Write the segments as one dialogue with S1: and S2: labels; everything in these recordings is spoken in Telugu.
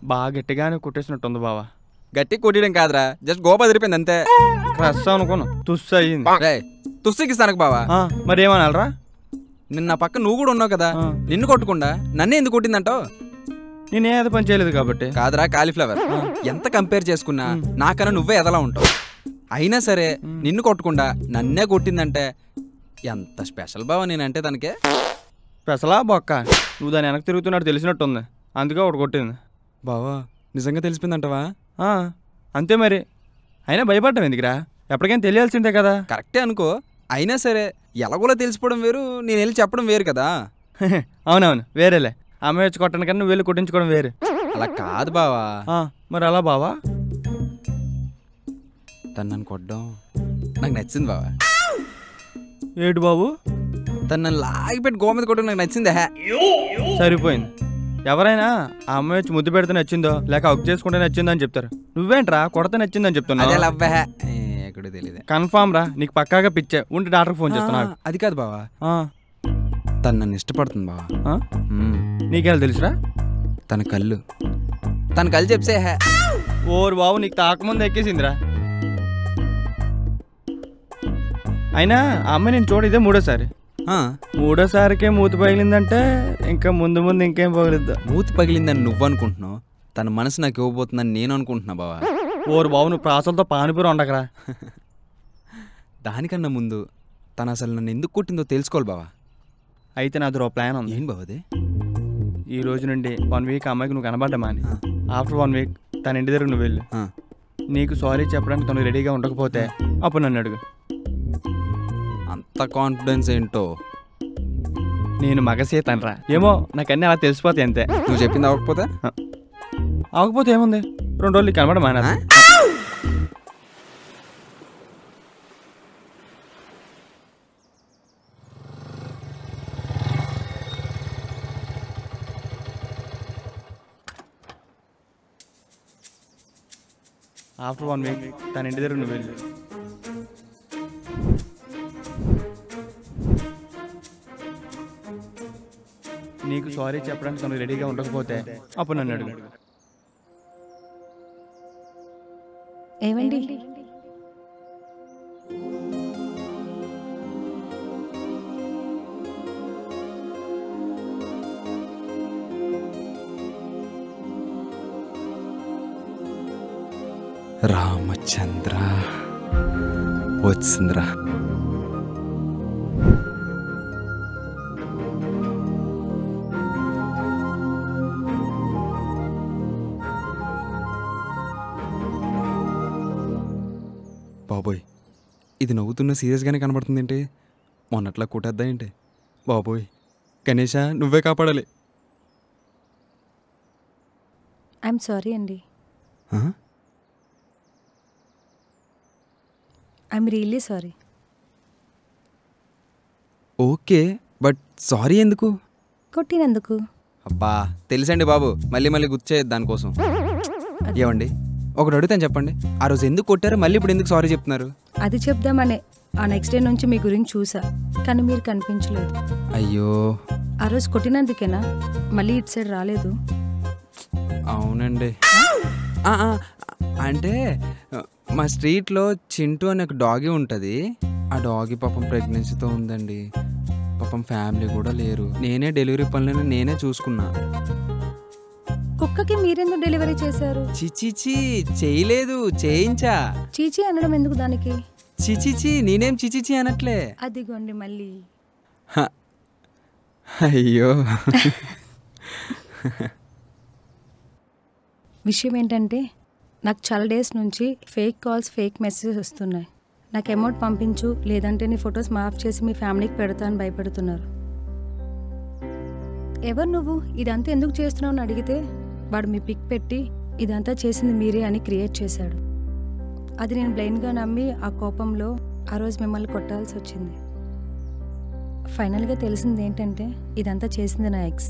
S1: బాగా గట్టిగానే కొట్టేసినట్టుంది బావా.
S2: గట్టి కొట్టడం కాదురా, జస్ట్ గోపా తిరిపోయింది అంతే.
S1: క్రష్ అనుకున్నా, తుస్సు అయ్యింది.
S2: తుస్సికిస్తానకు బావా.
S1: మరి ఏమనాలరా?
S2: నిన్న పక్క నువ్వు కూడా ఉన్నావు కదా, నిన్ను కొట్టకుండా నన్నే ఎందుకు కొట్టిందంటావు?
S1: నేనేదో పని చేయలేదు కాబట్టి.
S2: కాదురా కాలీఫ్లవర్, ఎంత కంపేర్ చేసుకున్నా నాకన్నా నువ్వే ఎదలా ఉంటావు. అయినా సరే నిన్ను కొట్టకుండా నన్నే కొట్టిందంటే ఎంత స్పెషల్ బావా నేనంటే దానికే.
S1: స్పెషలా బొక్క? నువ్వు దాని వెనక్కి తిరుగుతున్నట్టు తెలిసినట్టుంది, అందుకే ఒకటి కొట్టింది.
S2: బావా నిజంగా తెలిసిపోయిందంటవా?
S1: అంతే మరి. అయినా భయపడ్డావు ఎందుకురా? ఎప్పటికైనా తెలియాల్సిందే కదా.
S2: కరెక్టే అనుకో, అయినా సరే ఎలాగోలా తెలిసిపోవడం వేరు, నేను వెళ్ళి చెప్పడం వేరు కదా.
S1: అవునవును, వేరేలే. అమ్మాయి వచ్చి కొట్టడం కన్నా నువ్వు వెళ్ళి కొట్టించుకోవడం వేరు.
S2: అలా కాదు బావా.
S1: మరి అలా బావా?
S2: తను నన్ను కొట్టడం నాకు నచ్చింది బావా.
S1: ఏడు బాబు?
S2: తను నన్ను లాగిపెట్టి గో మీద కొట్టడం నాకు నచ్చిందే.
S1: సరిపోయింది. ఎవరైనా ఆ అమ్మాయి వచ్చి ముద్దు పెడితే నచ్చిందో లేక హక్ చేసుకుంటే నచ్చిందో అని చెప్తారు. నువ్వేంట్రా కొడితే నచ్చిందని చెప్తున్నావు?
S2: తెలియదు.
S1: కన్ఫామ్ రా, నీకు పక్కాగా పిచ్చే. ఉంటే డాక్టర్ ఫోన్ చేస్తున్నా.
S2: అది కాదు బావా, తను నన్ను ఇష్టపడుతుంది బావా.
S1: నీకెలా తెలుసురా?
S2: తన కళ్ళు చెప్సే.
S1: ఓరు బాబు, నీకు తాకముందు ఎక్కేసిందిరా. అయినా ఆ అమ్మాయి నేను చూడ ఇదే మూడోసారికే మూతి పగిలిందంటే ఇంకా ముందు ముందు ఇంకేం పగిలిద్దా?
S2: మూతి పగిలిందని నువ్వు అనుకుంటున్నావు, తన మనసు నాకు ఇవ్వబోతుందని నేను అనుకుంటున్నా బావా.
S1: ఓరు బాబు, నువ్వు ప్రాసలతో పానిపూరి ఉండకరా.
S2: దానికన్నా ముందు తను అసలు నన్ను ఎందుకు కొట్టిందో తెలుసుకోవాలి బావా.
S1: అయితే నాది ప్లాన్ ఉంది.
S2: ఏం బావది?
S1: ఈ రోజు నుండి 1 వీక్ అమ్మాయికి నువ్వు కనబడ్డామా అని. ఆఫ్టర్ 1 వీక్ తన ఇంటి దగ్గర నువ్వు వెళ్ళు. నీకు సారీ చెప్పడానికి తను రెడీగా ఉండకపోతే అప్పుడు నన్ను అడుగు.
S2: అంత కాన్ఫిడెన్స్ ఏంటో?
S1: నేను మగసీతనరా. ఏమో నాకన్నీ అలా తెలిసిపోతాయి అంతే.
S2: నువ్వు చెప్పింది
S1: అవ్వకపోతే ఏముంది, 2 రోజులు కనబడమా. ఆఫ్టర్ 1 వీక్ తన ఇంటి దగ్గర నువ్వు వెళ్ళు. నీకు సారీ చెప్పడానికి తను రెడీగా ఉండకపోతే అప్పుడు నన్ను అడుగు.
S3: ఏమండి?
S2: రామచంద్ర వచ్చింద్ర. బాబోయ్, ఇది నవ్వుతున్న సీరియస్గానే కనబడుతుంది ఏంటి? మొన్నట్లా కొట్టేద్దా ఏంటి? బాబోయ్ గణేష, నువ్వే కాపాడాలి.
S3: ఐఎమ్ సారీ అండి. I'm really sorry.
S2: Okay, but sorry ఎందుకు?
S3: కొట్టినందుకు.
S2: అబ్బా తెలుసండి బాబు, మళ్ళీ మళ్ళీ గుర్తు చేయొద్దు దానికోసం. ఏమండి ఒకటి అడుగుతాను చెప్పండి, ఆ రోజు ఎందుకు కొట్టారు, మళ్ళీ ఇప్పుడు ఎందుకు సారీ చెప్తున్నారు?
S3: అది చెప్దామనే ఆ నెక్స్ట్ డే నుంచి మీ గురించి చూసా, కానీ మీరు కనిపించలేదు.
S2: అయ్యో,
S3: ఆ రోజు కొట్టినందుకేనా మళ్ళీ ఇటు సైడ్ రాలేదు?
S2: అవునండి. అంటే మా స్ట్రీట్లో చింటూ అనే ఒక డాగీ ఉంటుంది. ఆ డాగీ పాపం ప్రెగ్నెన్సీతో ఉందండి. పాపం ఫ్యామిలీ కూడా లేరు. నేనే డెలివరీ పనులను నేనే చూసుకున్నా.
S3: కుక్కకి మీరెందుకు డెలివరీ చేశారు?
S2: చిచిచి చేయలేదు, చేయించా.
S3: చీచి అనడం ఎందుకు దానికి?
S2: చిచిచి నేనేం చిచిచి అనట్లే.
S3: అదిగోండి మళ్ళీ.
S2: అయ్యో.
S3: విషయం ఏంటంటే నాకు చాలా డేస్ నుంచి ఫేక్ కాల్స్, ఫేక్ మెసేజెస్ వస్తున్నాయి. నాకు అమౌంట్ పంపించు, లేదంటే నీ ఫొటోస్ మాఫ్ చేసి మీ ఫ్యామిలీకి పెడతా అని భయపెడుతున్నారు. ఎవరు నువ్వు, ఇదంతా ఎందుకు చేస్తున్నావు అని అడిగితే వాడు మీ పిక్ పెట్టి ఇదంతా చేసింది మీరే అని క్రియేట్ చేశాడు. అది నేను బ్లైండ్గా నమ్మి ఆ కోపంలో ఆ రోజు మిమ్మల్ని కొట్టాల్సి వచ్చింది. ఫైనల్గా తెలిసింది ఏంటంటే ఇదంతా చేసింది నా ఎక్స్.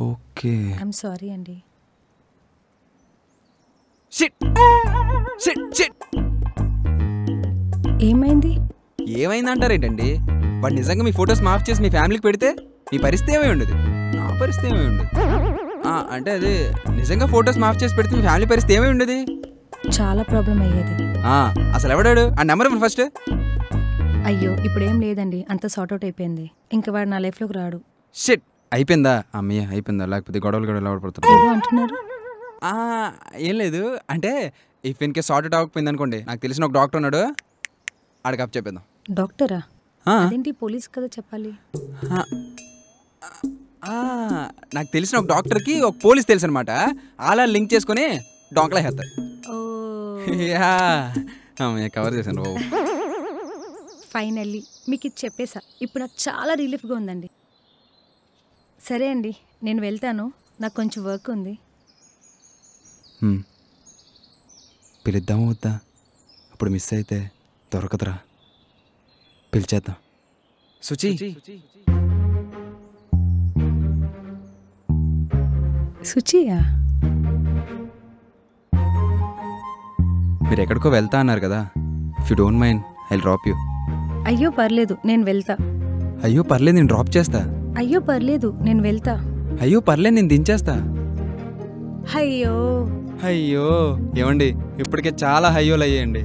S2: ఓకే.
S3: ఐఎమ్ సారీ అండి. ఏమైంది?
S2: ఏమైందంటారేంటండి? వాడు నిజంగా మీ ఫొటోస్ మాఫ్ చేసి మీ ఫ్యామిలీకి పెడితే మీ పరిస్థితి ఏమై ఉండదు, నా పరిస్థితి ఏమై ఉండదు. అంటే అదే నిజంగా ఫొటోస్ మాఫ్ చేసి పెడితే మీ ఫ్యామిలీ పరిస్థితి ఏమై ఉండదు?
S3: చాలా ప్రాబ్లం అయ్యేది.
S2: అసలు ఎవడాడు ఆ నెంబర్ ఇవ్వండి ఫస్ట్.
S3: అయ్యో ఇప్పుడేం లేదండి, అంత సార్ట్అవుట్ అయిపోయింది. ఇంకా వాడు నా లైఫ్లోకి రాడు.
S2: షిట్, అయిపోయిందా? అమ్మయ్య అయిపోయిందా? లేకపోతే గొడవలు ఎవరు పడుతున్నారు?
S3: ఏదో అంటున్నారు.
S2: ఏం లేదు, అంటే ఇఫ్ ఇన్ కేస్ సార్ట్అవుట్ అవ్వకపోయింది అనుకోండి, నాకు తెలిసిన ఒక డాక్టర్ ఉన్నాడు, ఆడికి అప్ చెప్పేద్దాం.
S3: డాక్టరా? అదేంటి పోలీస్ కదా చెప్పాలి.
S2: నాకు తెలిసిన ఒక డాక్టర్కి ఒక పోలీస్ తెలుసు అనమాట. అలా లింక్ చేసుకుని డాక్లా వేస్తారు. కవర్ చేశాను బాబు.
S3: ఫైనల్లీ మీకు ఇది చెప్పేసా. ఇప్పుడు నాకు చాలా రిలీఫ్గా ఉందండి. సరే అండి, నేను వెళ్తాను, నాకు కొంచెం వర్క్ ఉంది.
S2: పిలుద్దాము వద్దా? అప్పుడు మిస్ అయితే దొరకదురా, పిలిచేద్దాం. సుచి,
S3: సుచియా?
S2: మీరు ఎక్కడికో వెళ్తా అన్నారు కదా, if you don't mind I will drop you.
S3: అయ్యో పర్లేదు, నేను వెళ్తా.
S2: అయ్యో పర్లేదు, నేను డ్రాప్ చేస్తా.
S3: అయ్యో పర్లేదు, నేను వెళ్తా.
S2: అయ్యో పర్లేదు, నేను దించేస్తా.
S3: అయ్యో
S2: అయ్యో ఏమండి, ఇప్పటికే చాలా హయ్యోలు అయ్యాయండి.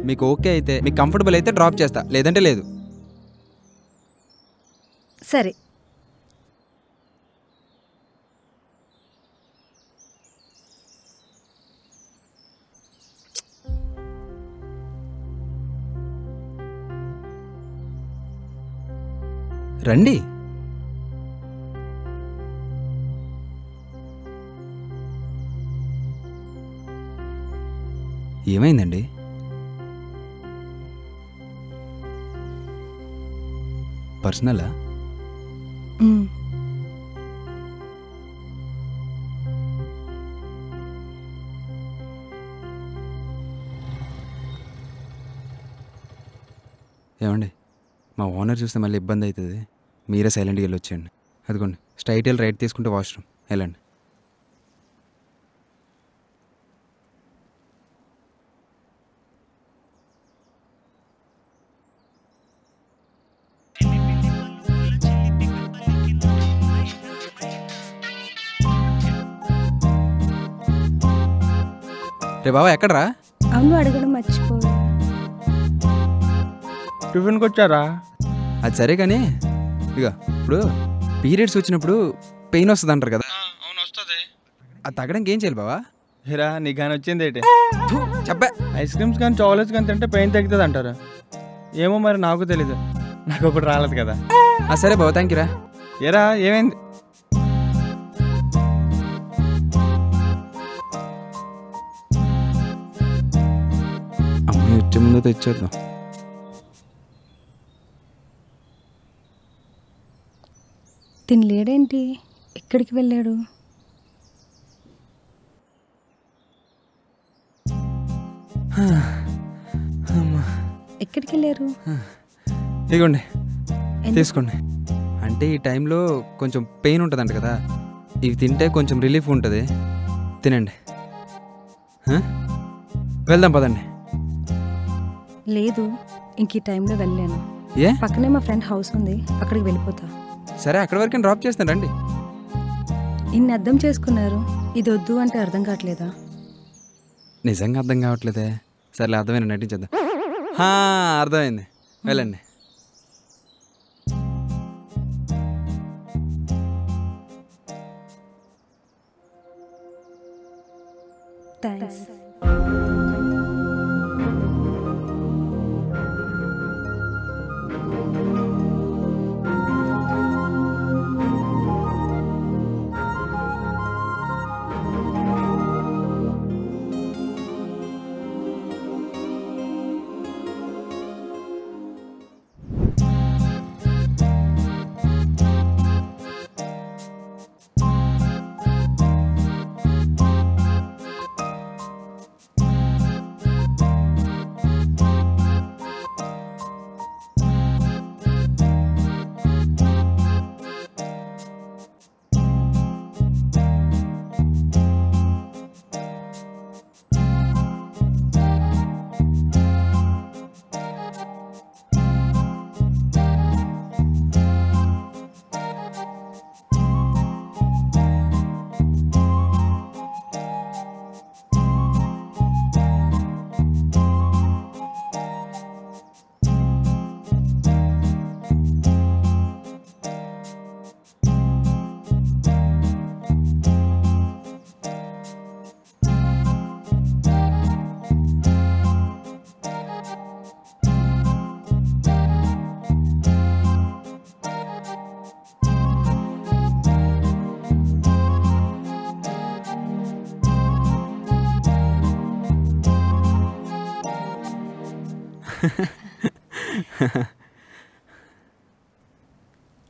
S2: మీకు ఓకే అయితే, మీకు కంఫర్టబుల్ అయితే డ్రాప్ చేస్తా, లేదంటే లేదు.
S3: సరే.
S2: రండి. ఏమైందండి? పర్సనలా? ఏమండి, మా ఓనర్ చూస్తే మళ్ళీ ఇబ్బంది అవుతుంది, మీరే సైలెంట్గా వెళ్ళి వచ్చేయండి. అదిగోండి స్ట్రైట్ వెళ్ళి రైట్ తీసుకుంటే వాష్రూమ్, వెళ్ళండి. రే బాబా ఎక్కడరా?
S3: అవును అడగడం మర్చిపో.
S1: టిఫిన్కి వచ్చారా?
S2: అది సరే కానీ ఇక ఇప్పుడు పీరియడ్స్ వచ్చినప్పుడు పెయిన్ వస్తుంది అంటారు కదా.
S1: అవును వస్తుంది.
S2: అది తగ్గడానికి ఏం చేయాలి బావా?
S1: హీరా నీకు కానీ వచ్చింది ఏంటి?
S2: చెప్పా.
S1: ఐస్ క్రీమ్స్ కానీ చాక్లెట్స్ కానీ తింటే పెయిన్ తగ్గుతుంది అంటారు. ఏమో మరి నాకు తెలీదు, నాకు ఒకటి రాలేదు కదా.
S2: సరే బాబా, థ్యాంక్ యూ రా.
S1: ఏరా ఏమైంది?
S2: అమ్మాయి వచ్చే ముందు తెచ్చేద్దాం.
S3: తిని లేడేంటి? ఎక్కడికి వెళ్ళాడు? ఎక్కడికి వెళ్ళారు?
S2: ఇదిగోండి తీసుకోండి. అంటే ఈ టైంలో కొంచెం పెయిన్ ఉంటుందంట కదా, ఇవి తింటే కొంచెం రిలీఫ్ ఉంటుంది, తినండి. వెళ్దాం పదండి.
S3: లేదు, ఇంక ఈ టైంలో వెళ్ళాను.
S2: ఏ?
S3: పక్కనే మా ఫ్రెండ్ హౌస్ ఉంది, అక్కడికి వెళ్ళిపోతా.
S2: సరే అక్కడి వరకు డ్రాప్ చేస్తాను రండి.
S3: ఇన్ని అర్థం చేసుకున్నారు, ఇది వద్దు అంటే అర్థం కావట్లేదా?
S2: నిజంగా అర్థం కావట్లేదే. సర్లే అర్థమైనా నటించేద్దాం. అర్థమైంది, వెళ్ళండి.
S3: థ్యాంక్స్.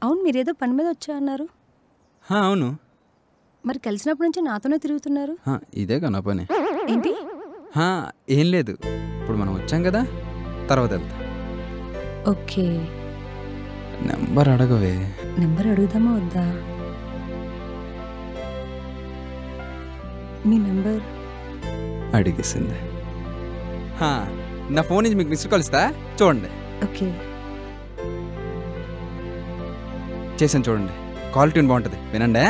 S3: అవును, మీరేదో పని మీద వచ్చా అన్నారు.
S2: అవును.
S3: మరి కలిసినప్పటి నుంచి నాతోనే తిరుగుతున్నారు.
S2: ఇదే కదా నా పని.
S3: ఏంటి?
S2: ఏం లేదు, ఇప్పుడు మనం వచ్చాం కదా, తర్వాత వెళ్తా.
S3: ఓకే,
S2: నెంబర్ అడగవే.
S3: నెంబర్ అడుగుదామా వద్దా? మీ నెంబర్
S2: అడిగేసింది. నా ఫోన్ నుంచి మీకు మిస్డ్ కాల్ ఇస్తా, చూడండి.
S3: ఓకే,
S2: చేసాను చూడండి. కాల్ ట్యూన్ బాగుంటుంది, వినండి.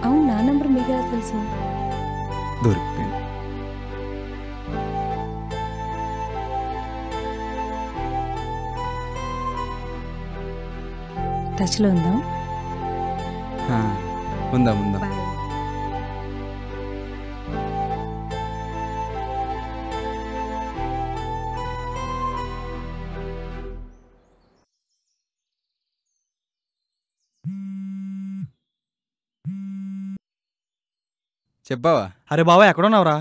S3: అవును, నా నెంబర్ మీకు ఎలా తెలుసు?
S2: దొరికిపోయింది.
S3: టచ్లో ఉందాం.
S2: ఉందాం ఉందాం.
S3: బాయ్.
S2: చెప్పావా?
S1: అరే బావా ఎక్కడున్నావురా?